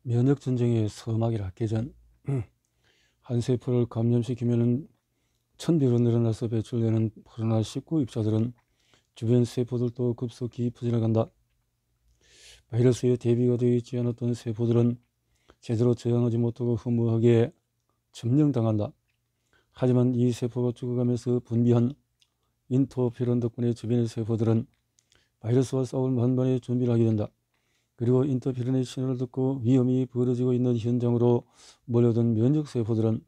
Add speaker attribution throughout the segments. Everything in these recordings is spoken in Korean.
Speaker 1: 면역전쟁의 서막이라 개전. 한 세포를 감염시키면 1000배로 늘어나서 배출되는 코로나19 입자들은 주변 세포들도 급속히 퍼져나간다. 바이러스에 대비가 되어 있지 않았던 세포들은 제대로 저항하지 못하고 허무하게 점령당한다. 하지만 이 세포가 죽어가면서 분비한 인터페론 덕분에 주변의 세포들은 바이러스와 싸울 만반의 준비를 하게 된다. 그리고 인터페론의 신호를 듣고 위험이 벌어지고 있는 현장으로 몰려든 면역세포들은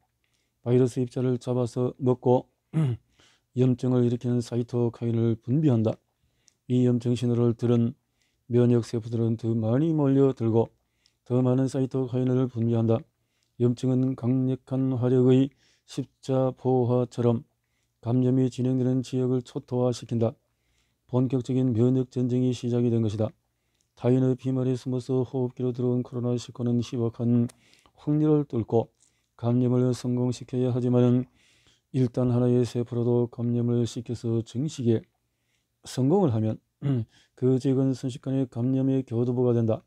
Speaker 1: 바이러스 입자를 잡아서 먹고 염증을 일으키는 사이토카인을 분비한다. 이 염증 신호를 들은 면역세포들은 더 많이 몰려들고 더 많은 사이토카인을 분비한다. 염증은 강력한 화력의 십자보화처럼 감염이 진행되는 지역을 초토화시킨다. 본격적인 면역전쟁이 시작이 된 것이다. 타인의 비말에 숨어서 호흡기로 들어온 코로나19는 희박한 확률을 뚫고 감염을 성공시켜야 하지만 일단 하나의 세포라도 감염을 시켜서 정식에 성공을 하면 그 지역은 순식간에 감염의 교두보가 된다.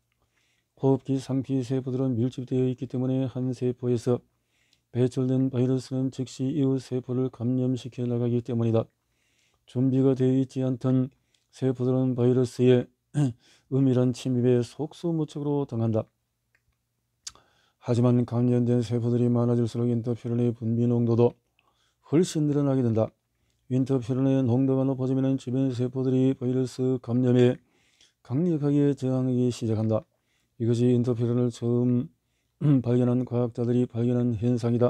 Speaker 1: 호흡기 상피 세포들은 밀집되어 있기 때문에 한 세포에서 배출된 바이러스는 즉시 이웃 세포를 감염시켜 나가기 때문이다. 준비가 되어 있지 않던 세포들은 바이러스의 은밀한 침입에 속수무책으로 당한다. 하지만 감염된 세포들이 많아질수록 인터페론의 분비 농도도 훨씬 늘어나게 된다. 인터페론의 농도가 높아지면 주변 세포들이 바이러스 감염에 강력하게 저항하기 시작한다. 이것이 인터페론을 처음 발견한 과학자들이 발견한 현상이다.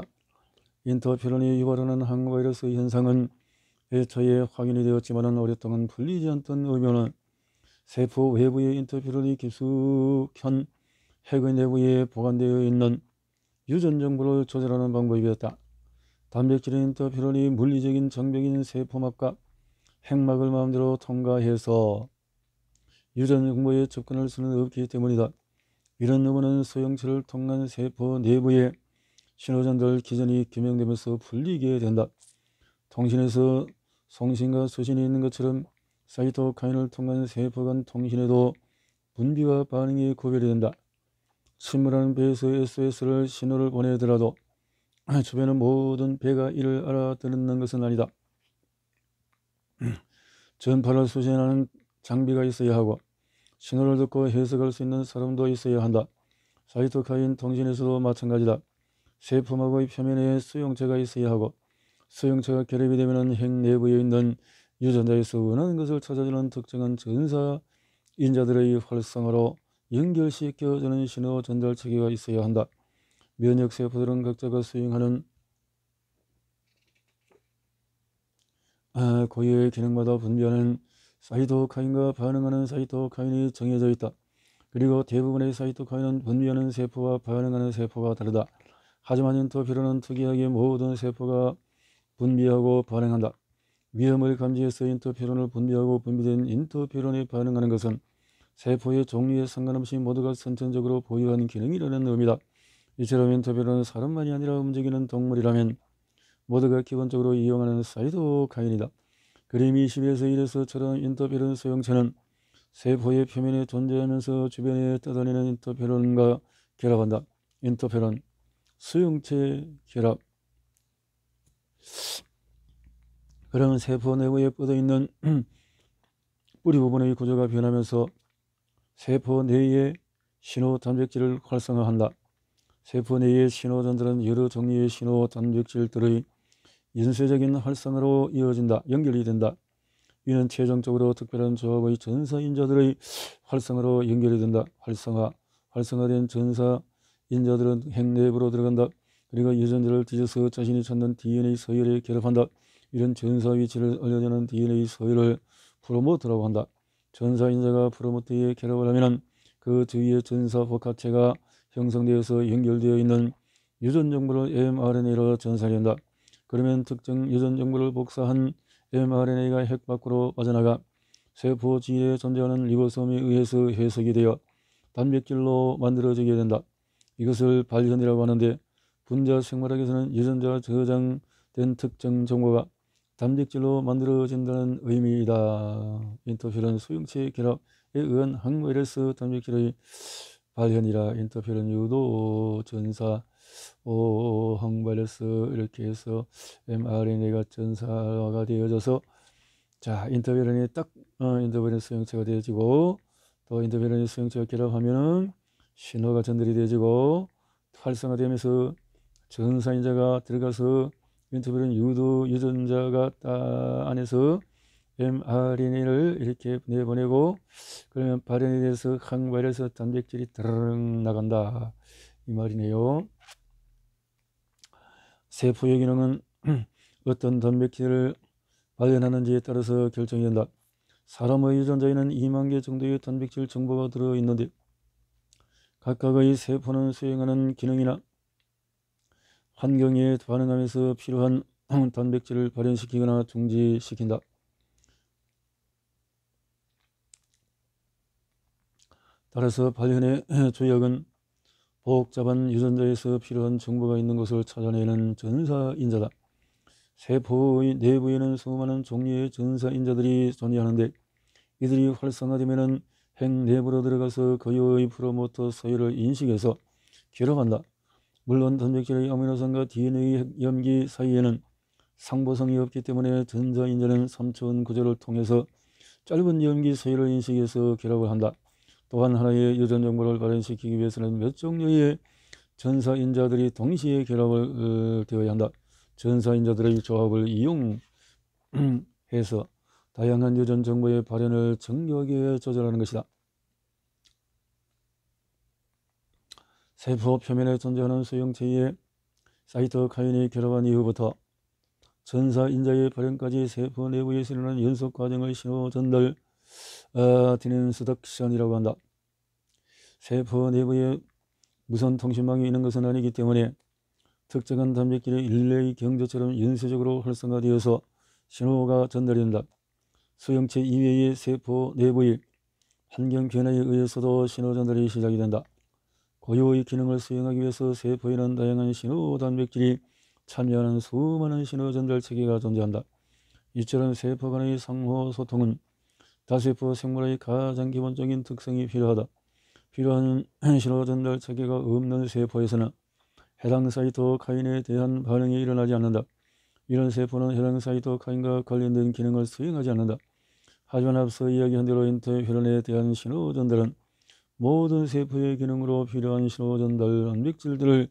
Speaker 1: 인터페론이 유발하는 항바이러스 현상은 애초에 확인이 되었지만 오랫동안 풀리지 않던 의문은 세포 외부의 인터페론이 깊숙한 핵의 내부에 보관되어 있는 유전 정보를 조절하는 방법이었다. 단백질의 인터페론이 물리적인 장벽인 세포막과 핵막을 마음대로 통과해서 유전 정보에 접근할 수는 없기 때문이다. 이런 의문은 소형체를 통한 세포 내부의 신호전달 기전이 규명되면서 풀리게 된다. 통신에서 송신과 수신이 있는 것처럼 사이토카인을 통한 세포 간 통신에도 분비와 반응이 구별이 된다. 침몰하는 배에서 SOS를 신호를 보내더라도 주변의 모든 배가 이를 알아듣는 것은 아니다. 전파를 수신하는 장비가 있어야 하고 신호를 듣고 해석할 수 있는 사람도 있어야 한다. 사이토카인 통신에서도 마찬가지다. 세포막의 표면에 수용체가 있어야 하고 수용체가 결합이 되면 핵 내부에 있는 유전자에서 원하는 것을 찾아주는 특정한 전사 인자들의 활성화로 연결시켜주는 신호 전달 체계가 있어야 한다. 면역세포들은 각자가 수행하는 고유의 기능마다 분비하는 사이토카인과 반응하는 사이토카인이 정해져 있다. 그리고 대부분의 사이토카인은 분비하는 세포와 반응하는 세포가 다르다. 하지만 인터페론은 특이하게 모든 세포가 분비하고 반응한다. 위험을 감지해서 인터페론을 분비하고 분비된 인터페론에 반응하는 것은 세포의 종류에 상관없이 모두가 선천적으로 보유한 기능이라는 의미다. 이처럼 인터페론은 사람만이 아니라 움직이는 동물이라면 모두가 기본적으로 이용하는 사이토카인이다. 그림 20에서 1에서처럼 인터페론 소형체는 세포의 표면에 존재하면서 주변에 떠다니는 인터페론과 결합한다. 인터페론 수용체 결합. 그러면 세포 내부에 뻗어있는 뿌리 부분의 구조가 변하면서 세포 내의 신호 단백질을 활성화한다. 세포 내의 신호 전달은 여러 종류의 신호 단백질들의 연쇄적인 활성화로 이어진다. 연결이 된다. 이는 최종적으로 특별한 조합의 전사인자들의 활성화로 연결이 된다. 활성화된 전사인자들은 핵 내부로 들어간다. 그리고 유전자를 뒤져서 자신이 찾는 DNA 서열에 결합한다. 이런 전사 위치를 알려주는 DNA 서열을 프로모터라고 한다. 전사인자가 프로모터에 결합을 하면 그 주위에 전사 복합체가 형성되어서 연결되어 있는 유전 정보를 mRNA로 전달한다. 그러면 특정 유전 정보를 복사한 mRNA가 핵 밖으로 빠져나가 세포 지위에 존재하는 리보솜에 의해서 해석이 되어 단백질로 만들어지게 된다. 이것을 발현이라고 하는데 분자 생물학에서는 유전자가 저장된 특정 정보가 단백질로 만들어진다는 의미이다. 인터페론 수용체 결합에 의한 항바이러스 단백질의 발현이라 인터페론 유도 전사 항바이러스 이렇게 해서 mRNA가 전사가 되어져서 자 인터페론이 딱 인터페론 수용체가 되어지고 또 인터페론 수용체가 결합하면은 신호가 전달이 되어지고 활성화되면서 전사인자가 들어가서 인터페론 유도 유전자가 안에서 mRNA를 이렇게 내보내고 그러면 발현이 돼서 항바이러스 단백질이 드르륵 나간다 이 말이네요. 세포의 기능은 어떤 단백질을 발현하는지에 따라서 결정이 된다. 사람의 유전자에는 2만 개 정도의 단백질 정보가 들어있는데 각각의 세포는 수행하는 기능이나 환경에 반응하면서 필요한 단백질을 발현시키거나 중지시킨다. 따라서 발현의 조약은 복잡한 유전자에서 필요한 정보가 있는 것을 찾아내는 전사인자다. 세포의 내부에는 수많은 종류의 전사인자들이 존재하는데 이들이 활성화되면 핵 내부로 들어가서 고유의 프로모터 소유를 인식해서 결합한다. 물론 단백질의 아미노산과 DNA 염기 사이에는 상보성이 없기 때문에 전자인자는 3차원 구조를 통해서 짧은 염기 소유를 인식해서 결합을 한다. 또한 하나의 유전 정보를 발현시키기 위해서는 몇 종류의 전사인자들이 동시에 결합을 되어야 한다. 전사인자들의 조합을 이용해서 다양한 유전 정보의 발현을 정교하게 조절하는 것이다. 세포 표면에 존재하는 수용체의 사이토카인이 결합한 이후부터 전사인자의 발현까지 세포 내부에서 일어나는 연속 과정을 신호 전달 트랜스덕션이라고 한다. 세포 내부에 무선 통신망이 있는 것은 아니기 때문에 특정한 단백질의 릴레이 경제처럼 연쇄적으로 활성화되어서 신호가 전달이 된다. 수용체 이외의 세포 내부의 환경 변화에 의해서도 신호 전달이 시작이 된다. 고유의 기능을 수행하기 위해서 세포에는 다양한 신호 단백질이 참여하는 수많은 신호 전달 체계가 존재한다. 이처럼 세포 간의 상호 소통은 다세포 생물의 가장 기본적인 특성이 필요하다. 필요한 신호 전달 체계가 없는 세포에서는 해당 사이토카인에 대한 반응이 일어나지 않는다. 이런 세포는 해당 사이토카인과 관련된 기능을 수행하지 않는다. 하지만 앞서 이야기한 대로 인터페론에 대한 신호 전달은 모든 세포의 기능으로 필요한 신호 전달 단백질들을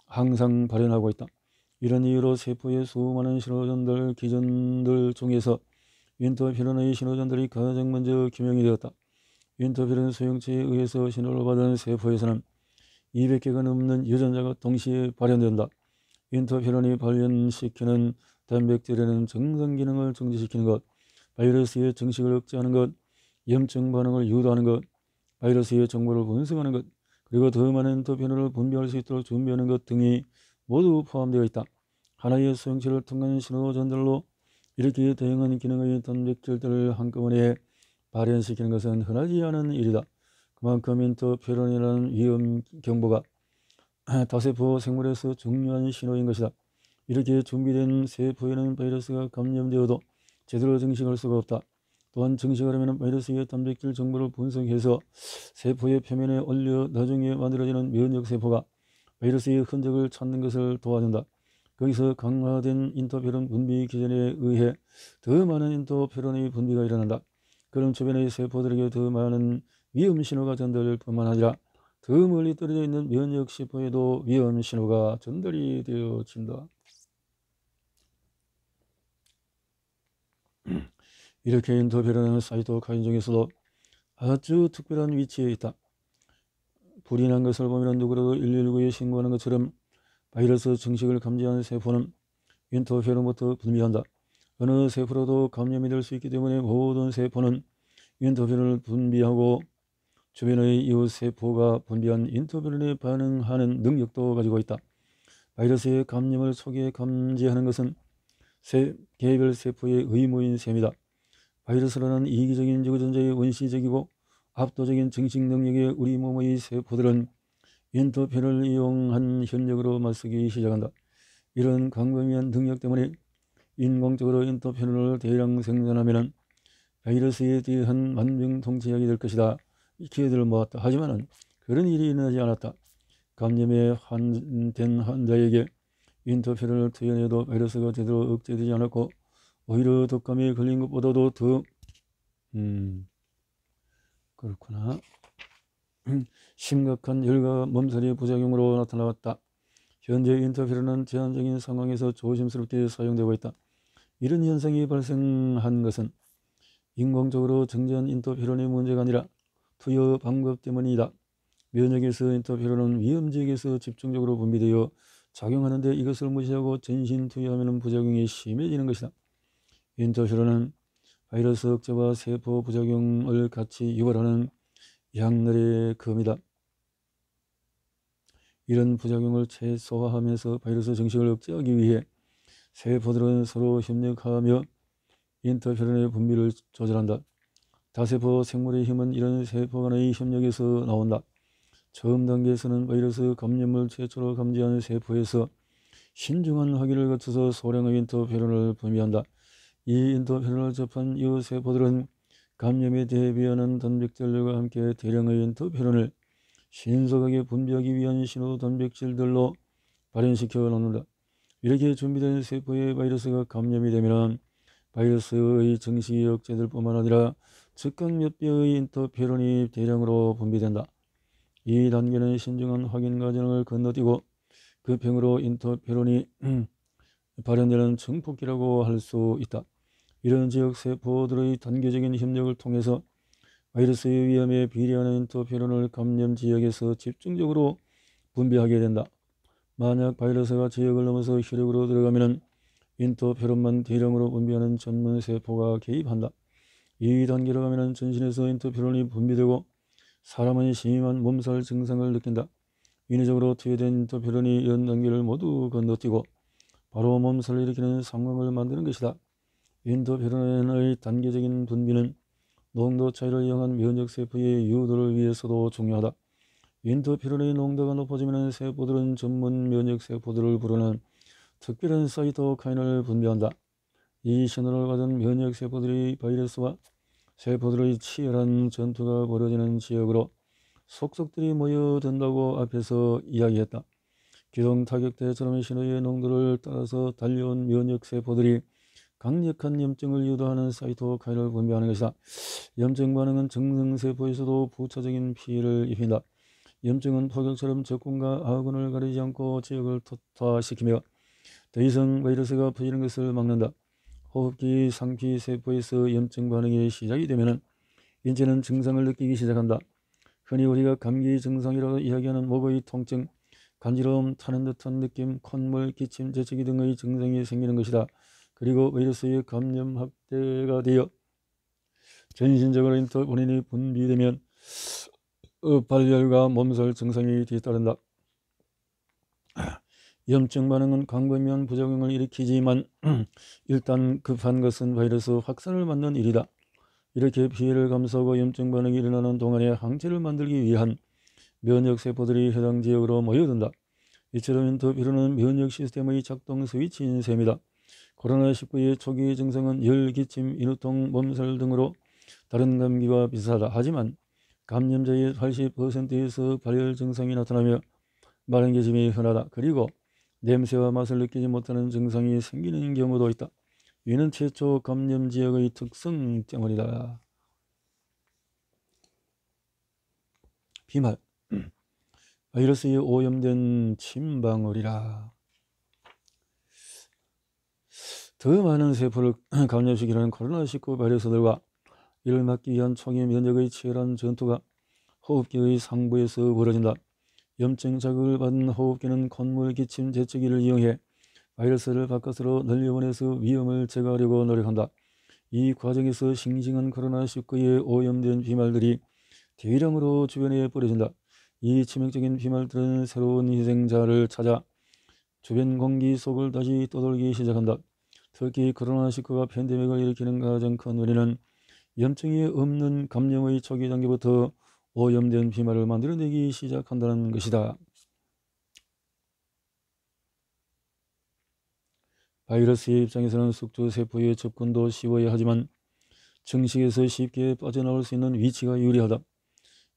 Speaker 1: 항상 발현하고 있다. 이런 이유로 세포의 수많은 신호 전달 기전들 중에서 인터페론의 신호 전달이 가장 먼저 규명이 되었다. 인터페론 수용체에 의해서 신호를 받은 세포에서는 200개가 넘는 유전자가 동시에 발현된다. 인터페론이 발현시키는 단백질에는 정상 기능을 중지시키는 것, 바이러스의 증식을 억제하는 것, 염증 반응을 유도하는 것, 바이러스의 정보를 분석하는 것, 그리고 더 많은 인터페론을 분비할 수 있도록 준비하는 것 등이 모두 포함되어 있다. 하나의 수용체를 통한 신호 전달로 이렇게 다양한 기능의 단백질들을 한꺼번에 발현시키는 것은 흔하지 않은 일이다. 그만큼 인터페론이라는 위험 경보가 다세포 생물에서 중요한 신호인 것이다. 이렇게 준비된 세포에는 바이러스가 감염되어도 제대로 증식할 수가 없다. 또한 증식하려면 바이러스의 단백질 정보를 분석해서 세포의 표면에 올려 나중에 만들어지는 면역세포가 바이러스의 흔적을 찾는 것을 도와준다. 거기서 강화된 인터페론 분비 기전에 의해 더 많은 인터페론의 분비가 일어난다. 그럼 주변의 세포들에게 더 많은 위험 신호가 전달될 뿐만 아니라 더 멀리 떨어져 있는 면역세포에도 위험 신호가 전달이 되어진다. 이렇게 인터페론은 사이토카인 중에서도 아주 특별한 위치에 있다. 불이 난 것을 보면 누구라도 119에 신고하는 것처럼 바이러스 증식을 감지하는 세포는 인터페론부터 분비한다. 어느 세포로도 감염이 될 수 있기 때문에 모든 세포는 인터페론을 분비하고 주변의 이웃 세포가 분비한 인터페론에 반응하는 능력도 가지고 있다. 바이러스의 감염을 초기에 감지하는 것은 개별 세포의 의무인 셈이다. 바이러스라는 이기적인 유전자의 원시적이고 압도적인 증식 능력의 우리 몸의 세포들은 인터페론을 이용한 현력으로 맞서기 시작한다. 이런 광범위한 능력 때문에 인공적으로 인터페론을 대량 생산하면 바이러스에 대한 만병통치약이 될 것이다. 기회들을 모았다. 하지만 그런 일이 일어나지 않았다. 감염에 된 환자에게 인터페론을 투여해도 바이러스가 제대로 억제되지 않았고 오히려 독감에 걸린 것보다도 더 그렇구나. 심각한 열과 몸살이 부작용으로 나타났다. 현재 인터페론은 제한적인 상황에서 조심스럽게 사용되고 있다. 이런 현상이 발생한 것은 인공적으로 정제한 인터페론의 문제가 아니라 투여 방법 때문이다. 면역에서 인터페론은 위험지역에서 집중적으로 분비되어 작용하는데 이것을 무시하고 전신 투여하면 부작용이 심해지는 것이다. 인터페론은 바이러스 억제와 세포 부작용을 같이 유발하는 약물의 검이다. 이런 부작용을 최소화하면서 바이러스 증식을 억제하기 위해 세포들은 서로 협력하며 인터페론의 분비를 조절한다. 다세포 생물의 힘은 이런 세포 간의 협력에서 나온다. 처음 단계에서는 바이러스 감염을 최초로 감지한 세포에서 신중한 확인을 거쳐서 소량의 인터페론을 분비한다. 이 인터페론을 접한 이후 세포들은 감염에 대비하는 단백질들과 함께 대량의 인터페론을 신속하게 분비하기 위한 신호 단백질들로 발현시켜 놓는다. 이렇게 준비된 세포에 바이러스가 감염이 되면 바이러스의 증식이 억제될 뿐만 아니라 즉각 몇 배의 인터페론이 대량으로 분비된다. 이 단계는 신중한 확인 과정을 건너뛰고 급행으로 인터페론이 발현되는 증폭기라고 할 수 있다. 이런 지역 세포들의 단계적인 협력을 통해서 바이러스의 위험에 비례하는 인터페론을 감염 지역에서 집중적으로 분비하게 된다. 만약 바이러스가 지역을 넘어서 혈액으로 들어가면 인터페론만 대량으로 분비하는 전문 세포가 개입한다. 이 단계로 가면 전신에서 인터페론이 분비되고 사람은 심한 몸살 증상을 느낀다. 인위적으로 투여된 인터페론이 이런 단계를 모두 건너뛰고 바로 몸살을 일으키는 상황을 만드는 것이다. 인터페론의 단계적인 분비는 농도 차이를 이용한 면역세포의 유도를 위해서도 중요하다. 인터페론의 농도가 높아지면 세포들은 전문 면역세포들을 부르는 특별한 사이토카인을 분비한다. 이 신호를 받은 면역세포들이 바이러스와 세포들의 치열한 전투가 벌어지는 지역으로 속속들이 모여든다고 앞에서 이야기했다. 기동 타격대처럼 신호의 농도를 따라서 달려온 면역세포들이 강력한 염증을 유도하는 사이토카인을 분비하는 것이다. 염증 반응은 정상세포에서도 부차적인 피해를 입힌다. 염증은 포격처럼 적군과 아군을 가리지 않고 지역을 토타시키며 더 이상 바이러스가 퍼지는 것을 막는다. 호흡기 상피 세포에서 염증 반응이 시작이 되면 인체는 증상을 느끼기 시작한다. 흔히 우리가 감기 증상이라고 이야기하는 목의 통증, 간지러움, 타는 듯한 느낌, 콧물, 기침, 재채기 등의 증상이 생기는 것이다. 그리고 바이러스의 감염 확대가 되어 전신적으로 인터페론이 분비되면 발열과 몸살 증상이 뒤따른다. 염증 반응은 광범위한 부작용을 일으키지만 일단 급한 것은 바이러스 확산을 막는 일이다. 이렇게 피해를 감수하고 염증 반응이 일어나는 동안에 항체를 만들기 위한 면역세포들이 해당 지역으로 모여든다. 이처럼 인터페론은 면역 시스템의 작동 스위치인 셈이다. 코로나19의 초기 증상은 열, 기침, 인후통, 몸살 등으로 다른 감기와 비슷하다. 하지만 감염자의 80%에서 발열 증상이 나타나며 마른 계짐이 흔하다. 그리고 냄새와 맛을 느끼지 못하는 증상이 생기는 경우도 있다. 이는 최초 감염 지역의 특성 때문이다. 비말, 바이러스에 오염된 침방울이라. 더 많은 세포를 감염시키는 코로나19 바이러스들과 이를 막기 위한 초기 면역의 치열한 전투가 호흡기의 상부에서 벌어진다. 염증 자극을 받은 호흡기는 콧물, 기침, 재채기를 이용해 바이러스를 바깥으로 널려보내서 위험을 제거하려고 노력한다. 이 과정에서 싱싱한 코로나19에 오염된 비말들이 대량으로 주변에 뿌려진다. 이 치명적인 비말들은 새로운 희생자를 찾아 주변 공기 속을 다시 떠돌기 시작한다. 특히 코로나19가 팬데믹을 일으키는 가장 큰 원인은 염증이 없는 감염의 초기 단계부터 오염된 비말을 만들어내기 시작한다는 것이다. 바이러스의 입장에서는 숙주세포의 접근도 쉬워야 하지만 증식에서 쉽게 빠져나올 수 있는 위치가 유리하다.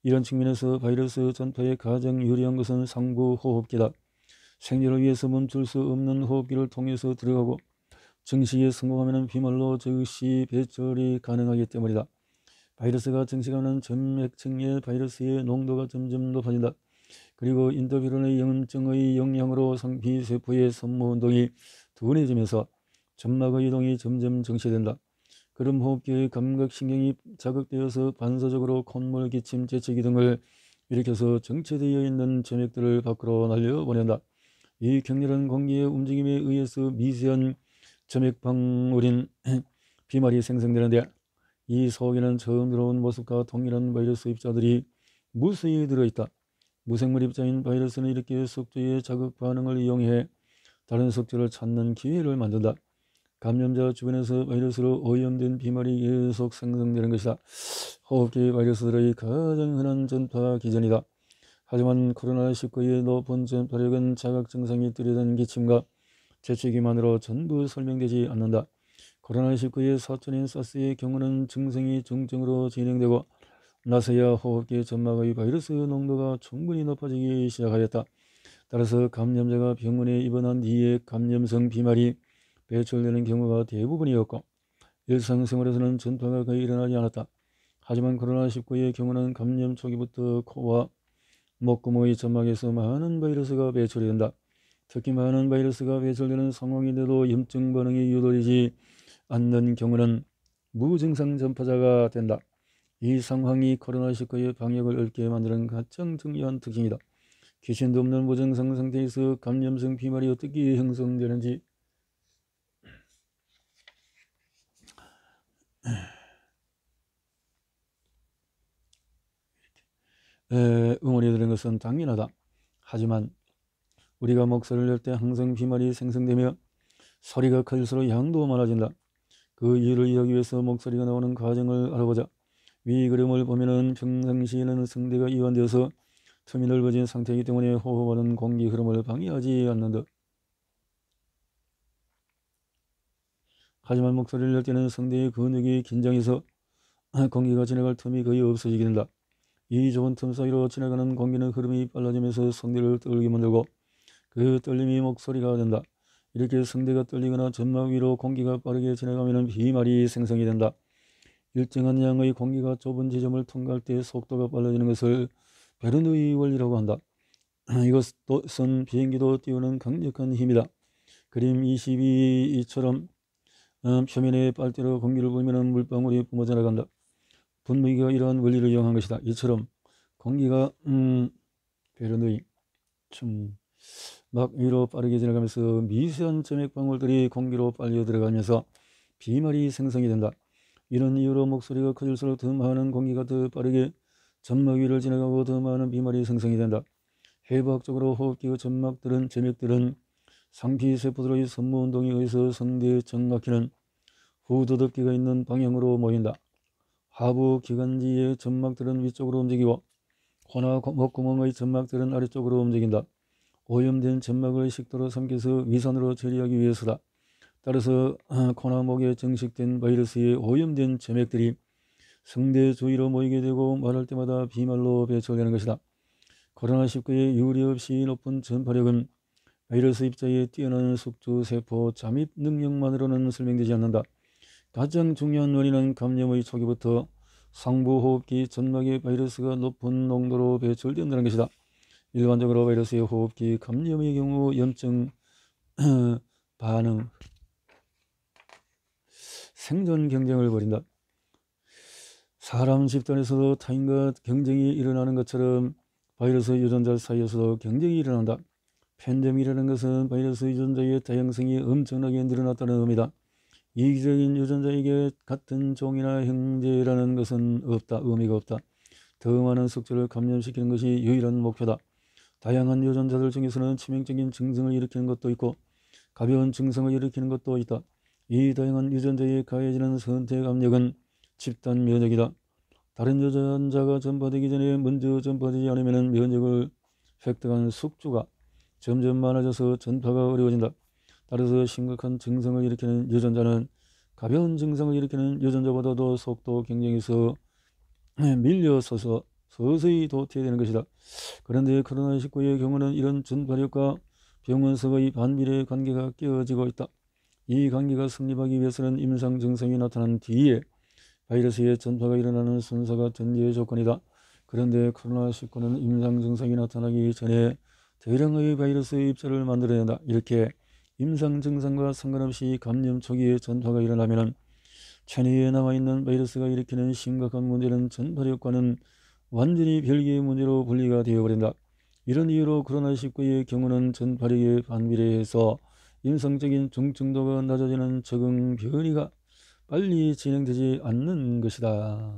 Speaker 1: 이런 측면에서 바이러스 전파에 가장 유리한 것은 상부 호흡기다. 생존을 위해서 멈출 수 없는 호흡기를 통해서 들어가고 증식에 성공하면 비말로 즉시 배출이 가능하기 때문이다. 바이러스가 증식하는 점액층의 바이러스의 농도가 점점 높아진다. 그리고 인터feron의 염증의 영향으로 상피세포의 선모운동이 둔해지면서 점막의 이동이 점점 정체된다. 그럼 호흡기의 감각신경이 자극되어서 반사적으로 콧물, 기침, 재채기 등을 일으켜서 정체되어 있는 점액들을 밖으로 날려보낸다. 이 격렬한 공기의 움직임에 의해서 미세한 점액방울인 비말이 생성되는데 이 속에는 처음 들어온 모습과 동일한 바이러스 입자들이 무수히 들어있다. 무생물 입자인 바이러스는 이렇게 숙주의 자극 반응을 이용해 다른 숙주를 찾는 기회를 만든다. 감염자 주변에서 바이러스로 오염된 비말이 계속 생성되는 것이다. 호흡기 바이러스들의 가장 흔한 전파 기전이다. 하지만 코로나19의 높은 전파력은 자각 증상이 뚜렷한 기침과 재채기만으로 전부 설명되지 않는다. 코로나19의 사촌인 사스의 경우는 증상이 중증으로 진행되고 나서야 호흡기 점막의 바이러스 농도가 충분히 높아지기 시작하였다. 따라서 감염자가 병원에 입원한 뒤에 감염성 비말이 배출되는 경우가 대부분이었고 일상생활에서는 전파가 거의 일어나지 않았다. 하지만 코로나19의 경우는 감염 초기부터 코와 목구멍의 점막에서 많은 바이러스가 배출이 된다. 특히 많은 바이러스가 배출되는 상황인데도 염증 반응이 유도되지 않는 경우는 무증상 전파자가 된다. 이 상황이 코로나19의 방역을 어렵게 만드는 가장 중요한 특징이다. 귀신도 없는 무증상 상태에서 감염성 비말이 어떻게 형성되는지 응원이 되는 것은 당연하다. 하지만 우리가 목소리를 낼 때 항상 비말이 생성되며 소리가 클수록 양도 많아진다. 그 이유를 이해하기 위해서 목소리가 나오는 과정을 알아보자. 위 그림을 보면은 평상시에는 성대가 이완되어서 틈이 넓어진 상태이기 때문에 호흡하는 공기 흐름을 방해하지 않는다. 하지만 목소리를 낼 때는 성대의 근육이 긴장해서 공기가 지나갈 틈이 거의 없어지게 된다. 이 좁은 틈 사이로 지나가는 공기는 흐름이 빨라지면서 성대를 떨게 만들고 그 떨림이 목소리가 된다. 이렇게 성대가 떨리거나 점막 위로 공기가 빠르게 지나가면 비말이 생성이 된다. 일정한 양의 공기가 좁은 지점을 통과할 때 속도가 빨라지는 것을 베르누이 원리라고 한다. 이것은 비행기도 띄우는 강력한 힘이다. 그림 22처럼 표면에 빨대로 공기를 불면 물방울이 뿜어져 나간다. 분무기가 이러한 원리를 이용한 것이다. 이처럼 공기가 베르누이 막 위로 빠르게 지나가면서 미세한 점액방울들이 공기로 빨려 들어가면서 비말이 생성이 된다. 이런 이유로 목소리가 커질수록 더 많은 공기가 더 빠르게 점막 위를 지나가고 더 많은 비말이 생성이 된다. 해부학적으로 호흡기의 점액들은 상피세포들의 선모운동에 의해서 성대 정막기는 후두둑기가 있는 방향으로 모인다. 하부 기관지의 점막들은 위쪽으로 움직이고 코나 목구멍의 점막들은 아래쪽으로 움직인다. 오염된 점막을 식도로 삼켜서 위산으로 처리하기 위해서다. 따라서 코나 목에 증식된 바이러스의 오염된 점액들이 성대 주위로 모이게 되고 말할 때마다 비말로 배출되는 것이다. 코로나19의 유례없이 높은 전파력은 바이러스 입자의 뛰어난 숙주세포 잠입 능력만으로는 설명되지 않는다. 가장 중요한 원인은 감염의 초기부터 상부호흡기 점막의 바이러스가 높은 농도로 배출된다는 것이다. 일반적으로 바이러스의 호흡기 감염의 경우 염증 반응, 생존 경쟁을 벌인다. 사람 집단에서도 타인과 경쟁이 일어나는 것처럼 바이러스 유전자 사이에서도 경쟁이 일어난다. 팬데믹이라는 것은 바이러스 유전자의 다양성이 엄청나게 늘어났다는 의미다. 이기적인 유전자에게 같은 종이나 형제라는 것은 의미가 없다. 더 많은 숙주를 감염시키는 것이 유일한 목표다. 다양한 유전자들 중에서는 치명적인 증상을 일으키는 것도 있고 가벼운 증상을 일으키는 것도 있다. 이 다양한 유전자에 가해지는 선택 압력은 집단 면역이다. 다른 유전자가 전파되기 전에 먼저 전파되지 않으면 면역을 획득한 숙주가 점점 많아져서 전파가 어려워진다. 따라서 심각한 증상을 일으키는 유전자는 가벼운 증상을 일으키는 유전자보다도 속도 경쟁에서 밀려서서 서서히 도태되는 것이다. 그런데 코로나19의 경우는 이런 전파력과 병원성의 반비례 관계가 깨어지고 있다. 이 관계가 성립하기 위해서는 임상 증상이 나타난 뒤에 바이러스의 전파가 일어나는 순서가 전제 조건이다. 그런데 코로나19는 임상 증상이 나타나기 전에 대량의 바이러스의 입자를 만들어낸다. 이렇게 임상 증상과 상관없이 감염 초기에 전파가 일어나면 체내에 남아있는 바이러스가 일으키는 심각한 문제는 전파력과는 완전히 별개의 문제로 분리가 되어버린다. 이런 이유로 코로나19의 경우는 전파력에 반비례해서 임상적인 중증도가 낮아지는 적응 변이가 빨리 진행되지 않는 것이다.